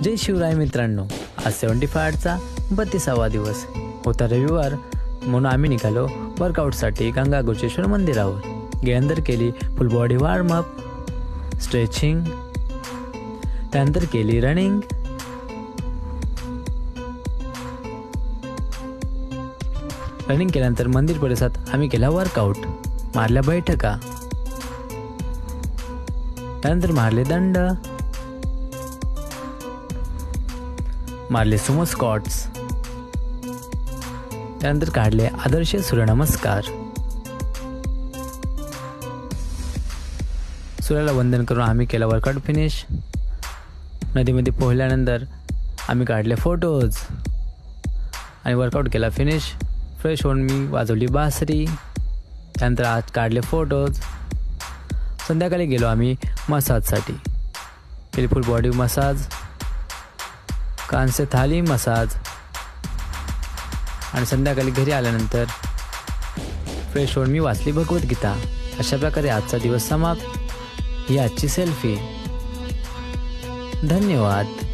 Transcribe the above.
जय शिवराय मित्रांनो, आज 75चा 32वा दिवस होता रविवार, म्हणून आम्ही निघालो वर्कआउटसाठी गंगा गोचेश्वर मंदिरावर. गेल्यानंतर केली फुल बॉडी वॉर्मअप, स्ट्रेचिंग, त्यानंतर केली रनिंग. रनिंग केल्यानंतर मंदिर परिसरात आम्ही केला वर्कआउट, मारल्या बैठका, त्यानंतर मारले दंड, मारले सुमो स्क्वॉट्स, त्यानंतर काढले आदर्श सूर्यनमस्कार. सूर्याला वंदन करून आम्ही केला वर्कआउट फिनिश. नदीमध्ये पोहल्यानंतर आम्ही काढले फोटोज आणि वर्कआउट केला फिनिश. फ्रेश होऊन मी वाजवली बासरी, त्यानंतर आज काढले फोटोज. संध्याकाळी गेलो आम्ही मसाजसाठी, केली फुल बॉडी मसाज, कांस्य थाली मसाज, आणि संध्याकाळी घरी आल्यानंतर फ्रेश होऊन मी वाचली भगवद्गीता. अशा प्रकारे आजचा दिवस समाप्त. ही आजची सेल्फी. धन्यवाद.